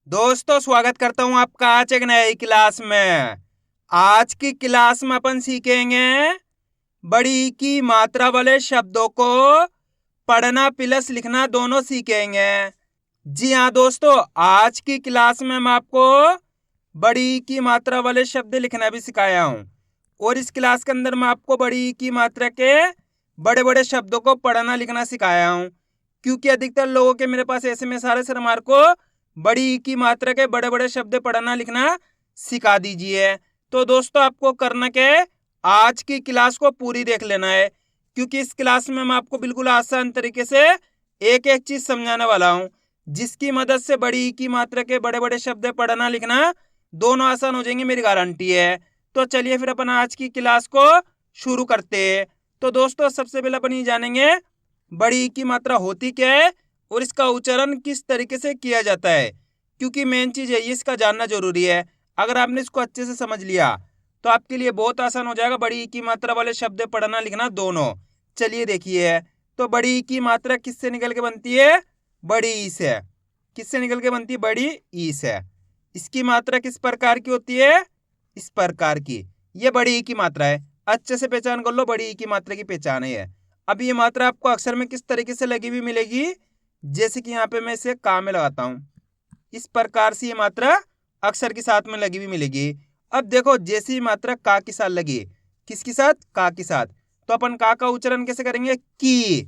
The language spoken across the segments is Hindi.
दोस्तों स्वागत करता हूं आपका आज एक नई क्लास में। आज की क्लास में अपन सीखेंगे बड़ी की मात्रा वाले शब्दों को पढ़ना प्लस लिखना दोनों सीखेंगे। जी हाँ दोस्तों, आज की क्लास में मैं आपको बड़ी की मात्रा वाले शब्द लिखना भी सिखाया हूं और इस क्लास के अंदर मैं आपको बड़ी की मात्रा के बड़े बड़े शब्दों को पढ़ना लिखना सिखाया हूं, क्योंकि अधिकतर लोगों के मेरे पास ऐसे में सारे सर हमारे को बड़ी की मात्रा के बड़े बड़े शब्द पढ़ना लिखना सिखा दीजिए। तो दोस्तों आपको करना क्या है, आज की क्लास को पूरी देख लेना है, क्योंकि इस क्लास में मैं आपको बिल्कुल आसान तरीके से एक एक चीज समझाने वाला हूं, जिसकी मदद से बड़ी की मात्रा के बड़े बड़े शब्द पढ़ना लिखना दोनों आसान हो जाएंगे, मेरी गारंटी है। तो चलिए फिर अपन आज की क्लास को शुरू करते हैं। तो दोस्तों सबसे पहले अपन ये जानेंगे बड़ी की मात्रा होती क्या है और इसका उच्चारण किस तरीके से किया जाता है, क्योंकि मेन चीज है, इसका जानना जरूरी है। अगर आपने इसको अच्छे से समझ लिया तो आपके लिए बहुत आसान हो जाएगा बड़ी की मात्रा वाले शब्द पढ़ना लिखना दोनों। चलिए देखिए, तो बड़ी की मात्रा किससे निकल के बनती है, बड़ी ई से। किससे निकल के बनती है, बड़ी ई से। इसकी मात्रा किस प्रकार की होती है, इस प्रकार की। ये बड़ी ई की मात्रा है, अच्छे से पहचान कर लो, बड़ी ई की मात्रा की पहचान है। अब ये मात्रा आपको अक्षर में किस तरीके से लगी हुई मिलेगी, जैसे कि यहाँ पे मैं इसे का में लगाता हूं, इस प्रकार से ये मात्रा अक्षर के साथ में लगी हुई मिलेगी। अब देखो जैसी ही मात्रा का के साथ लगी, किसके साथ, का के साथ, तो अपन का उच्चारण कैसे करेंगे, की।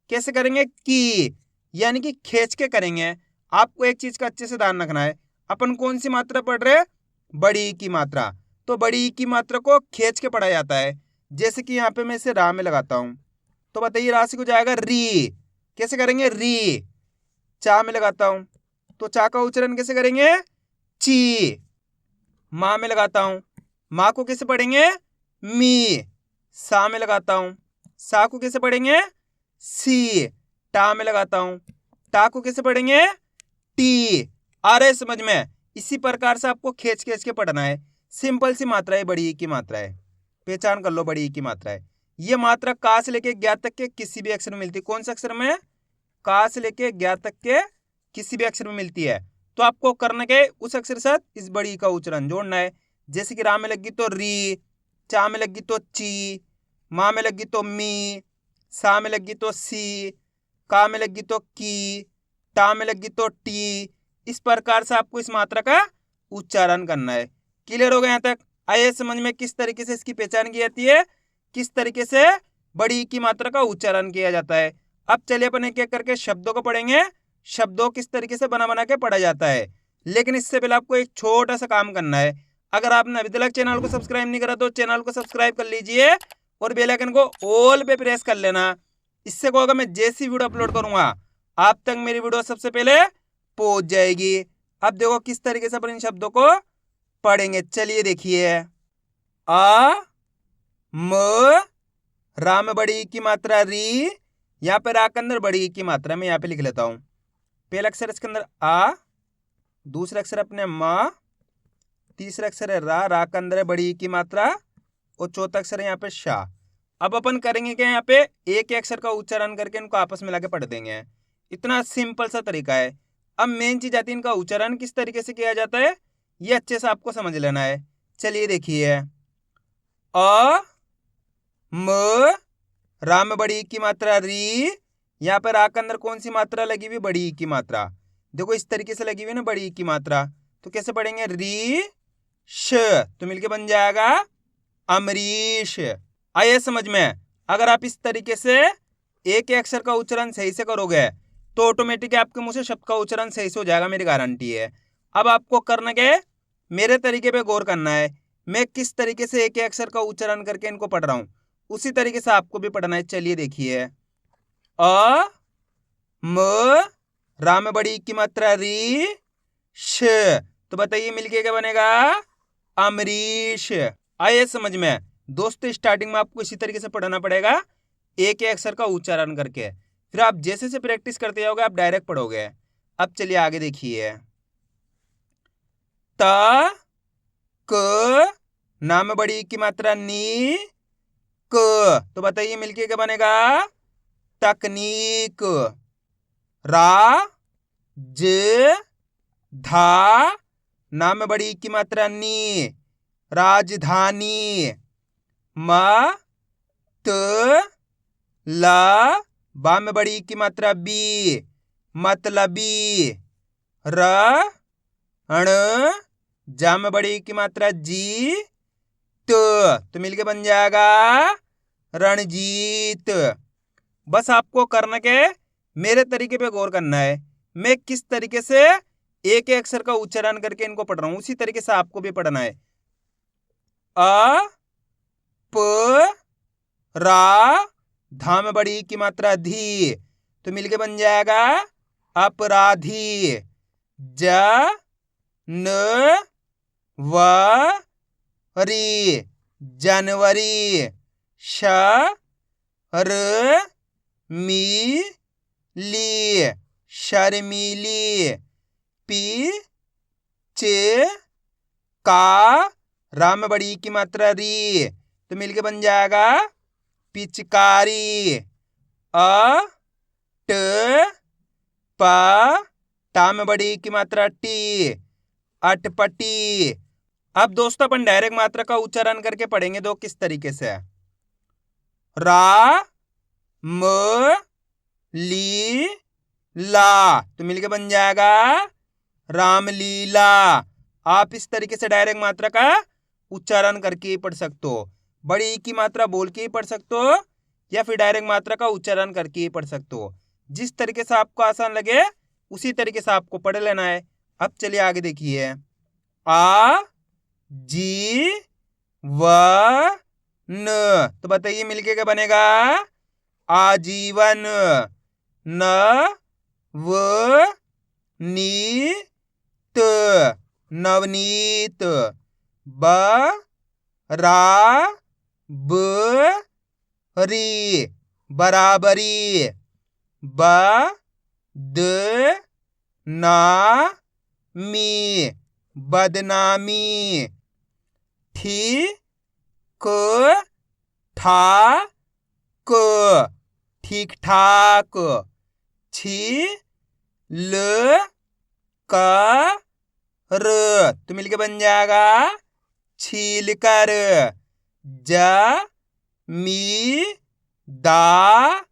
कैसे करेंगे, की, यानी कि खींच के करेंगे। आपको एक चीज का अच्छे से ध्यान रखना है, अपन कौन सी मात्रा पढ़ रहे हैं, बड़ी की मात्रा। तो बड़ी की मात्रा को खींच के पढ़ा जाता है। जैसे कि यहाँ पे मैं इसे रा में लगाता हूं, तो बताइए राशि को जाएगा री। कैसे करेंगे, री। चा में लगाता हूं, तो चा का उच्चारण कैसे करेंगे, ची। माँ में लगाता हूं, माँ को कैसे पढ़ेंगे, मी। सा में लगाता हूं, सा को कैसे पढ़ेंगे, सी। टा में लगाता हूं, टा को कैसे पढ़ेंगे, टी। आ रहे समझ में। इसी प्रकार से आपको खींच खींच के पढ़ना है। सिंपल सी मात्रा है, बड़ी ई की मात्रा है, पहचान कर लो, बड़ी ई की मात्रा है। ये मात्रा का से लेके ज्ञात तक के किसी भी अक्षर में मिलती है। कौन से अक्षर में, का से लेके ज्ञात तक के किसी भी अक्षर में मिलती है। तो आपको करना क्या है, उस अक्षर के साथ इस बड़ी का उच्चारण जोड़ना है। जैसे कि रा में लगी तो री, चा में लगी तो ची, माँ में लगी तो मी, सा में लगी तो सी, का में लगी तो की, टा में लगी तो टी। इस प्रकार से आपको इस मात्रा का उच्चारण करना है। क्लियर हो गया यहाँ तक। आइए समझ में किस तरीके से इसकी पहचान की जाती है, किस तरीके से बड़ी की मात्रा का उच्चारण किया जाता है। अब चलिए अपन एक एक करके शब्दों को पढ़ेंगे, शब्दों किस तरीके से बना बना के पढ़ा जाता है। लेकिन इससे पहले आपको एक छोटा सा काम करना है। अगर आपने अभी तक चैनल को सब्सक्राइब नहीं करा तो चैनल को सब्सक्राइब कर लीजिए और बेल आइकन को ऑल पे प्रेस कर लेना। इससे क्या होगा, मैं जैसी वीडियो अपलोड करूंगा आप तक मेरी वीडियो सबसे पहले पहुंच जाएगी। अब देखो किस तरीके से अपन इन शब्दों को पढ़ेंगे। चलिए देखिए, आ, म, रा में बड़ी की मात्रा री, यहाँ पे रा के अंदर बड़ी की मात्रा में यहाँ पे लिख लेता हूं। पहला अक्षर इसके अंदर आ, दूसरा अक्षर अपने माँ, तीसरा अक्षर है रा, रा के अंदर है बड़ी की मात्रा, और चौथा अक्षर है यहाँ पे शा। अब अपन करेंगे क्या, यहाँ पे एक अक्षर का उच्चारण करके इनको आपस में लाके पढ़ देंगे। इतना सिंपल सा तरीका है। अब मेन चीज आती है इनका उच्चारण किस तरीके से किया जाता है, ये अच्छे से आपको समझ लेना है। चलिए देखिए, अ, म, रा में बड़ी की मात्रा री, यहाँ पर रा के अंदर कौन सी मात्रा लगी हुई, बड़ी की मात्रा। देखो इस तरीके से लगी हुई ना बड़ी की मात्रा, तो कैसे पढ़ेंगे, री श, तो मिलके बन जाएगा अमरीश। आइए समझ में। अगर आप इस तरीके से एक अक्षर का उच्चारण सही से करोगे तो ऑटोमेटिक आपके मुंह से शब्द का उच्चारण सही से हो जाएगा, मेरी गारंटी है। अब आपको करना क्या है, मेरे तरीके पे गौर करना है। मैं किस तरीके से एक अक्षर का उच्चारण करके इनको पढ़ रहा हूं, उसी तरीके से आपको भी पढ़ना है। चलिए देखिए, अ, म, रा में बड़ी की मात्रा री, श, तो बताइए मिलके क्या बनेगा, अमरीश। आइए समझ में। दोस्तों स्टार्टिंग में आपको इसी तरीके से पढ़ना पड़ेगा, एक एक अक्षर का उच्चारण करके। फिर आप जैसे जैसे प्रैक्टिस करते जाओगे आप डायरेक्ट पढ़ोगे। अब चलिए आगे देखिए, त, क, ना में बड़ी की मात्रा नी, क, तो बताइए मिलके क्या बनेगा, तकनीक। रा, ज, धा, ना में बड़ी की मात्रा नी, राजधानी। म, त, ला, बा में बड़ी की मात्रा बी, मतलबी। र, ण, जा में बड़ी की मात्रा जी, तो मिलके बन जाएगा रणजीत। बस आपको करना के मेरे तरीके पे गौर करना है। मैं किस तरीके से एक एक अक्षर का उच्चारण करके इनको पढ़ रहा हूं, उसी तरीके से आपको भी पढ़ना है। अ, प, रा, धा में बड़ी की मात्रा धी, तो मिलके बन जाएगा अपराधी। ज, न, व, री, जनवरी। श, र, मी, ली, शर्मीली। पी, चे, का, रा में बड़ी की मात्रा री, तो मिलके बन जाएगा पिचकारी। अ, ट, प, टा में बड़ी की मात्रा टी, अटपटी। अब दोस्तों अपन डायरेक्ट मात्रा का उच्चारण करके पढ़ेंगे दो किस तरीके से। रा, म, ली, ला, तो मिलके बन जाएगा रामलीला। आप इस तरीके से डायरेक्ट मात्रा का उच्चारण करके ही पढ़ सकते हो। बड़ी की मात्रा बोल के ही पढ़ सकते हो या फिर डायरेक्ट मात्रा का उच्चारण करके ही पढ़ सकते हो। जिस तरीके से आपको आसान लगे उसी तरीके से आपको पढ़ लेना है। अब चलिए आगे देखिए। आ, जी, व, न, तो बताइए मिलके क्या बनेगा? आजीवन। न, व, नी, त, नवनीत। ब, रा, ब, री, बराबरी। ब, द, ना, मी, बदनामी। ठी, क, ठा, क, ठीक ठाक। छी, ल, क, र, तो मिलके बन जाएगा छील कर। ज, मी, दा,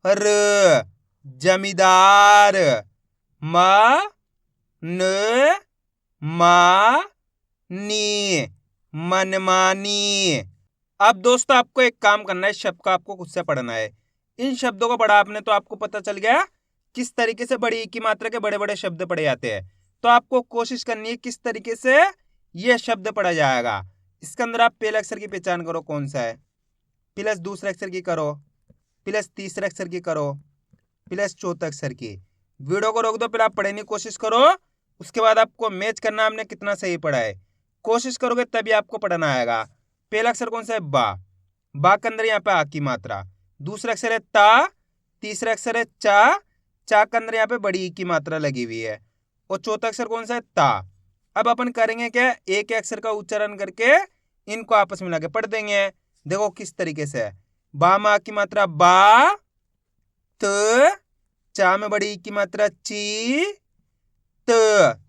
र, जमींदार। म, न, मा, नी, मनमानी। अब दोस्तों आपको एक काम करना है, शब्द का आपको खुद से पढ़ना है। इन शब्दों को पढ़ा आपने तो आपको पता चल गया किस तरीके से बड़ी की मात्रा के बड़े बड़े शब्द पढ़े जाते हैं। तो आपको कोशिश करनी है किस तरीके से यह शब्द पढ़ा जाएगा। इसके अंदर आप पहले अक्षर की पहचान करो कौन सा है, प्लस दूसरे अक्षर की करो, प्लस तीसरे अक्षर की करो, प्लस चौथे अक्षर की। वीडियो को रोक दो, पहले आप पढ़ने की कोशिश करो, उसके बाद आपको मैच करना आपने कितना सही पढ़ा है। कोशिश करोगे तभी आपको पढ़ना आएगा। पहला अक्षर कौन सा है? बा। बा के अंदर यहाँ पे आ की मात्रा। दूसरा अक्षर है ता, तीसरा अक्षर है चा, चा के अंदर यहाँ पे बड़ी की मात्रा लगी हुई है। और चौथा अक्षर कौन सा है? ता। अब अपन करेंगे क्या, एक अक्षर का उच्चारण करके इनको आपस में मिला के पढ़ देंगे। देखो किस तरीके से। बा में आ की मात्रा बा, त, चा में बड़ी की मात्रा ची, त,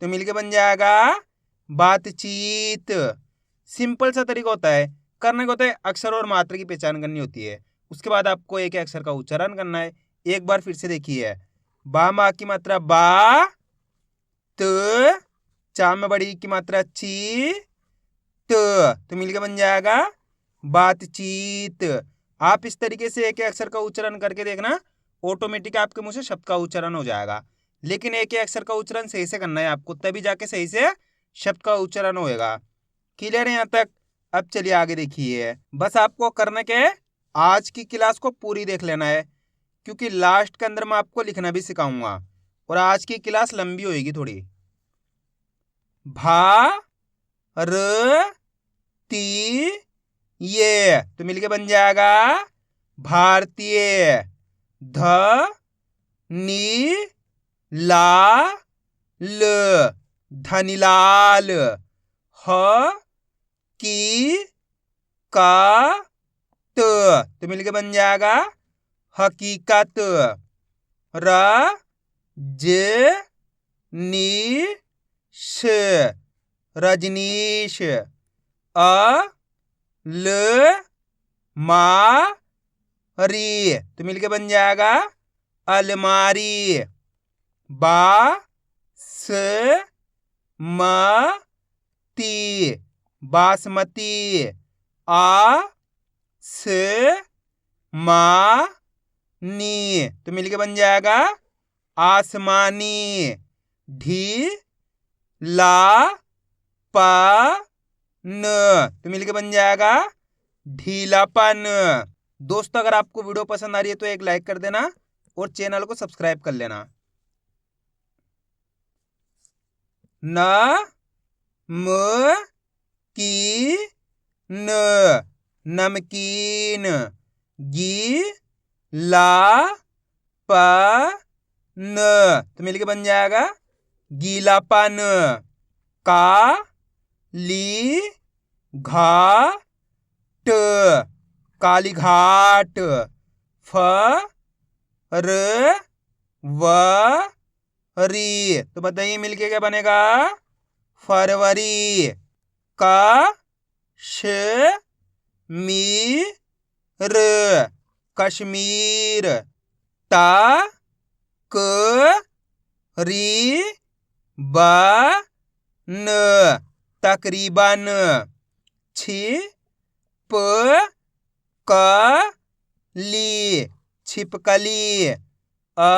तो मिलके बन जाएगा बातचीत। सिंपल सा तरीका होता है, करने को होता है अक्षर और मात्रा की पहचान करनी होती है, उसके बाद आपको एक अक्षर का उच्चारण करना है। एक बार फिर से देखिए। बा में आ की मात्रा बा, त, चा में बड़ी की मात्रा ची, त, तो मिलके बन जाएगा बातचीत। आप इस तरीके से एक अक्षर का उच्चारण करके देखना, ऑटोमेटिक आपके मुंह से शब्द का उच्चारण हो जाएगा। लेकिन एक अक्षर का उच्चारण सही से करना है आपको, तभी जाके सही से शब्द का उच्चारण होएगा। क्लियर है यहाँ तक? अब चलिए आगे देखिए। बस आपको करना क्या है, आज की क्लास को पूरी देख लेना है, क्योंकि लास्ट के अंदर मैं आपको लिखना भी सिखाऊंगा और आज की क्लास लंबी होगी थोड़ी। भा, र, ती, ये, तो मिलके बन जाएगा भारतीय। ध, नी, ला, ल, धनीलाल। ह, की, का, त, तो मिलके बन जाएगा हकीकत। र, ज, नी, श रजनीश। अ ल मा री तो मिलके बन जाएगा अलमारी। बा स म ती बासमती। आ स मा नी तो मिलके बन जाएगा आसमानी। ढी ला पा न तो मिलके बन जाएगा ढीलापन। दोस्तों अगर आपको वीडियो पसंद आ रही है तो एक लाइक कर देना और चैनल को सब्सक्राइब कर लेना। न म की न नमकीन। गी ला प न तो मिलके बन जाएगा गीलापन। का ली घा ट काली घाट। फ र व री तो बताइए मिलके क्या बनेगा फरवरी। का श मी र कश्मीर। ता क री ब न तकरीबन। छी प क ली छिपकली। अ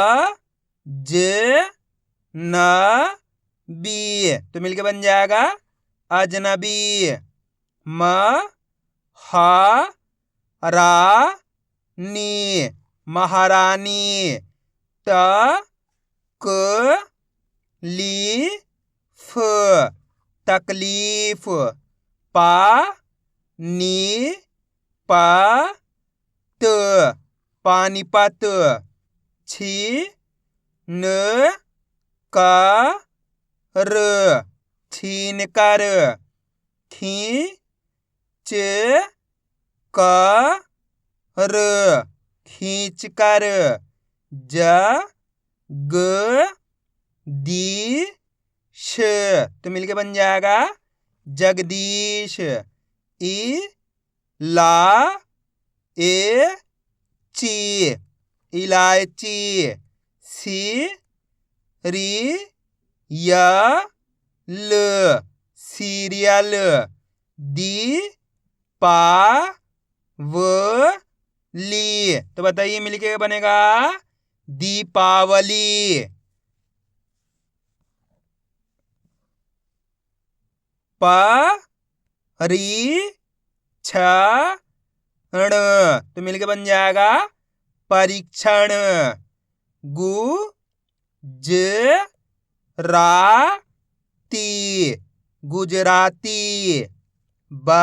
ज न बी तो मिलके बन जाएगा अजनबी। म हा रा नी महारानी। ट क ली फ तकलीफ। पा नी प त पानीपत। छी न क र छीन कर। खी च क र खींच कर। ज ग दी श तो मिलके बन जाएगा जगदीश। ई ला ए ची इलायची। सी री य ल सीरियल। दी पा व ली तो बताइए मिलके क्या बनेगा दीपावली। प री छ ण तो मिलके बन जाएगा परीक्षण। गु ज रा ती गुजराती। ब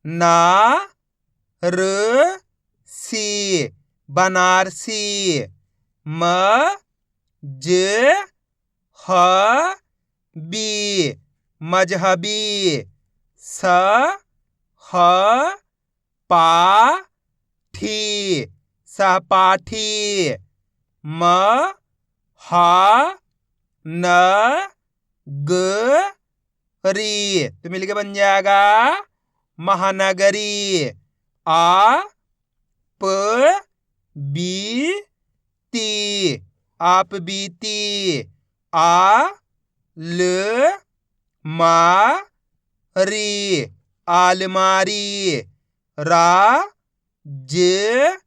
ना र सी बनारसी। म ज ह बी मजहबी। स ह पा ठी सहपाठी। म हा न ग री तो मिलके बन जाएगा महानगरी। आ प बी ती आप बीती। आ ल मा री आलमारी। रा ज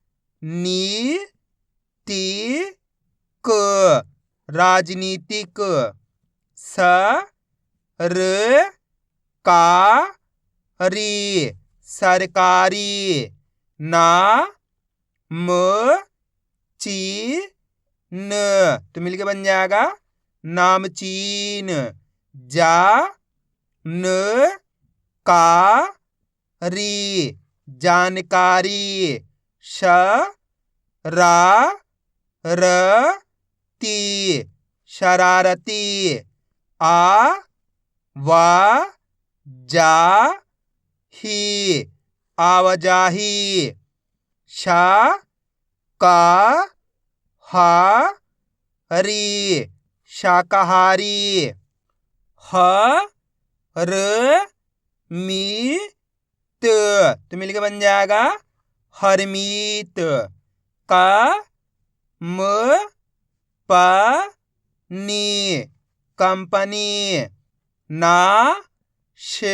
नी ती क राजनीतिक। स र का री सरकारी। ना म ची न तो मिलके बन जाएगा नामचीन। जा न का री जानकारी। श रा र ती शरारती। आ वा जा ही आवाजाही। शा का हा री शाकाहारी। ह र मी त, तो मिलके बन जाएगा हरमीत। क म प नी कंपनी। ना श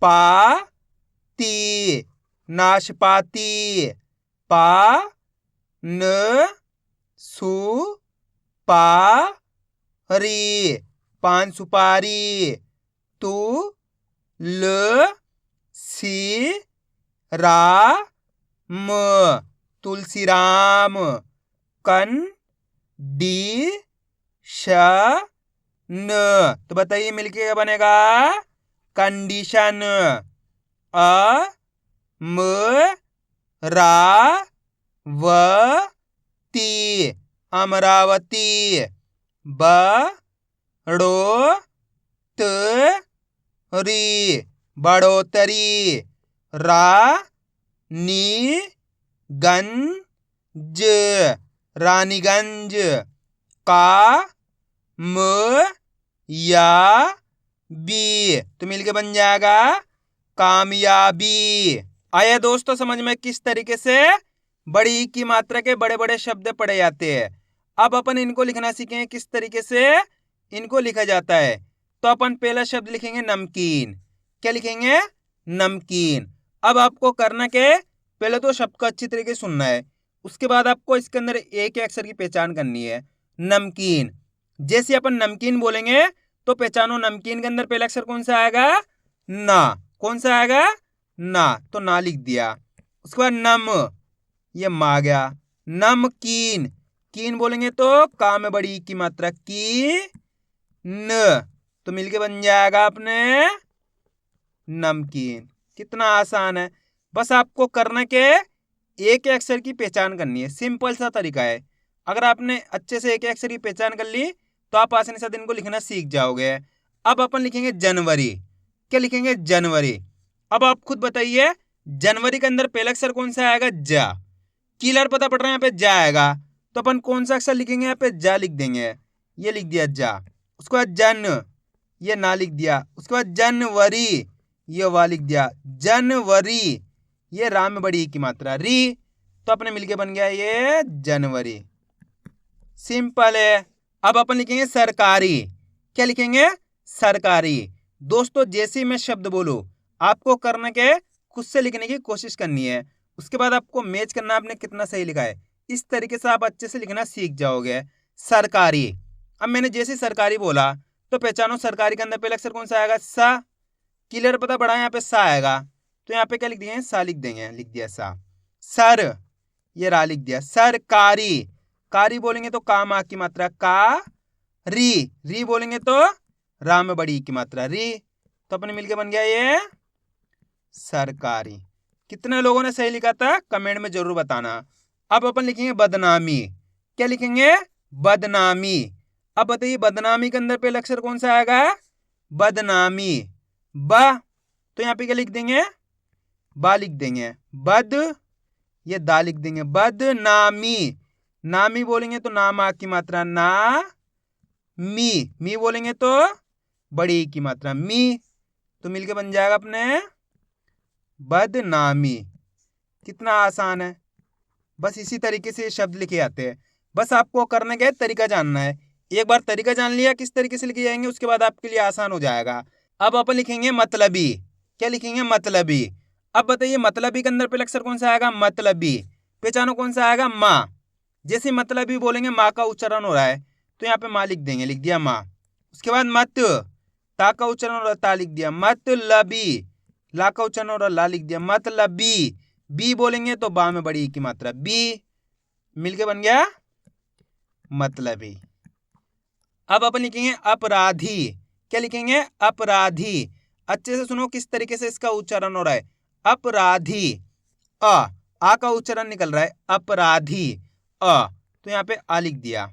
पा ती नाशपाती। पा न सु पा री पान सुपारी। तू ल सी रा म तुलसी राम। कन डी श न, तो बताइए मिलके क्या बनेगा? कंडीशन। अ म रा व ती अमरावती। ब ड़ो त री बढ़ोतरी। रा नी गंज रानीगंज। का म या बी, तो मिलके बन जाएगा कामयाबी। आइए दोस्तों समझ में किस तरीके से बड़ी ई की मात्रा के बड़े बड़े शब्द पढ़े जाते हैं। अब अपन इनको लिखना सीखेंगे किस तरीके से इनको लिखा जाता है। तो अपन पहला शब्द लिखेंगे नमकीन। क्या लिखेंगे? नमकीन। अब आपको करना के पहले तो शब्द को अच्छी तरीके से सुनना है, उसके बाद आपको इसके अंदर एक अक्षर की पहचान करनी है। नमकीन, जैसे अपन नमकीन बोलेंगे तो पहचानो नमकीन के अंदर पहला अक्षर कौन सा आएगा? ना। कौन सा आएगा? ना, तो ना लिख दिया। उसके बाद नम, ये मा गया। नमकीन, कीन बोलेंगे तो का में बड़ी की मात्रा की न, तो मिलके बन जाएगा अपने नमकीन। कितना आसान है, बस आपको करना के एक अक्षर की पहचान करनी है। सिंपल सा तरीका है। अगर आपने अच्छे से एक अक्षर की पहचान कर ली तो आप आसानी से इनको लिखना सीख जाओगे। अब अपन लिखेंगे जनवरी। क्या लिखेंगे? जनवरी। अब आप खुद बताइए जनवरी के अंदर पहला अक्षर कौन सा आएगा? जा। क्लियर पता पड़ रहा है? यहाँ पे जा आएगा, तो अपन कौन सा अक्षर लिखेंगे? यहाँ पे जा लिख देंगे। ये लिख दिया जा। उसके बाद जन, ये ना लिख दिया। उसके बाद जनवरी, ये वा लिख दिया। जनवरी, ये रा में बड़ी की मात्रा री, तो अपने मिलके बन गया ये जनवरी। सिंपल है। अब अपन लिखेंगे सरकारी। क्या लिखेंगे? सरकारी। दोस्तों जैसे ही मैं शब्द बोलूं आपको करने के खुद से लिखने की कोशिश करनी है, उसके बाद आपको मैच करना आपने कितना सही लिखा है। इस तरीके से आप अच्छे से लिखना सीख जाओगे। सरकारी। अब मैंने जैसे सरकारी बोला तो पहचानो सरकारी के अंदर पहला अक्षर कौन सा आएगा? सा। क्लियर पता पड़ा? यहाँ पे सा आएगा, तो यहाँ पे क्या लिख दिए? सा लिख देंगे। लिख दिया सा। सर, ये रा लिख दिया। सरकारी, कारी बोलेंगे तो का मा की मात्रा का री, री बोलेंगे तो रा में बड़ी की मात्रा री, तो अपने मिलके बन गया ये सरकारी। कितने लोगों ने सही लिखा था कमेंट में जरूर बताना। अब अपन लिखेंगे बदनामी। क्या लिखेंगे? बदनामी। अब बताइए बदनामी के अंदर पहला अक्षर कौन सा आएगा? बदनामी। ब, तो यहाँ पे क्या लिख देंगे? बा लिख देंगे। बद, ये दा लिख देंगे। बदनामी। नामी बोलेंगे तो नामा की मात्रा ना मी, मी बोलेंगे तो बड़ी की मात्रा मी, तो मिलके बन जाएगा अपने बदनामी। कितना आसान है, बस इसी तरीके से शब्द लिखे आते हैं। बस आपको करने का तरीका जानना है। एक बार तरीका जान लिया किस तरीके से लिखे जाएंगे, उसके बाद आपके लिए आसान हो जाएगा। अब अपन लिखेंगे मतलबी। क्या लिखेंगे? मतलबी। अब बताइए मतलबी के अंदर पहला अक्षर कौन सा आएगा? मतलबी। पहचानो कौन सा आएगा? माँ। जैसे मतलबी बोलेंगे माँ का उच्चारण हो रहा है, तो यहाँ पे माँ लिख देंगे। लिख दिया माँ। उसके बाद मत, ता का उच्चारण हो रहा है, ता लिख दिया। मतलबी, ला का उच्चारण हो रहा है, ला लिख दिया। मतलबी। बी बोलेंगे तो बा में बड़ी की मात्रा बी, मिलके बन गया मतलबी। अब अपन लिखेंगे अपराधी। क्या लिखेंगे? अपराधी। अच्छे से सुनो किस तरीके से इसका उच्चारण हो रहा है। अपराधी, आ का उच्चारण निकल रहा है। अपराधी, तो यहाँ पे आ लिख दिया।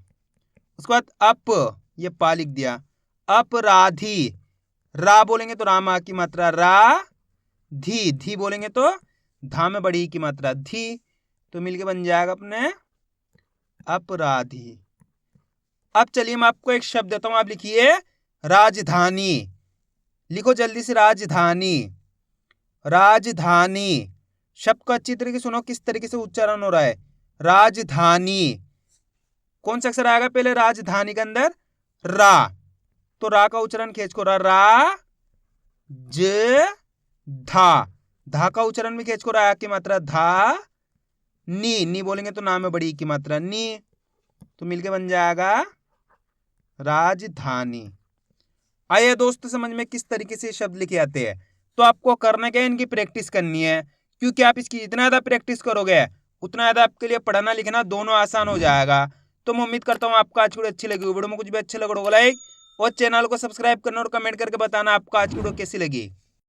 उसके बाद अप, ये पा लिख दिया। अपराधी। रा बोलेंगे तो रामा की मात्रा रा, धी, धी बोलेंगे तो धा में बड़ी की मात्रा धी, तो मिलके बन जाएगा अपने अपराधी। अब चलिए मैं आपको एक शब्द देता हूं, आप लिखिए राजधानी, लिखो जल्दी से, राजधानी। राजधानी शब्द को अच्छी तरीके से सुनो किस तरीके से उच्चारण हो रहा है, राजधानी। कौन सा अक्षर आएगा पहले राजधानी के अंदर, रा, तो रा का उच्चारण खींच को, रा ज धा का उच्चारण भी खींच को, रा की मात्रा धा, नी बोलेंगे तो नाम में बड़ी की मात्रा नी, तो मिलके बन जाएगा राजधानी। आइए दोस्त समझ में किस तरीके से शब्द लिखे आते हैं। तो आपको करना क्या है, इनकी प्रैक्टिस करनी है, क्योंकि आप इसकी जितना ज्यादा प्रैक्टिस करोगे उतना ज्यादा आपके लिए पढ़ना लिखना दोनों आसान हो जाएगा। तो मैं उम्मीद करता हूँ आपको आज की वीडियो अच्छी लगी, वीडियो में कुछ भी अच्छा लगा होगा लाइक और चैनल को सब्सक्राइब करना और कमेंट करके बताना आपको आज की वीडियो कैसी लगी।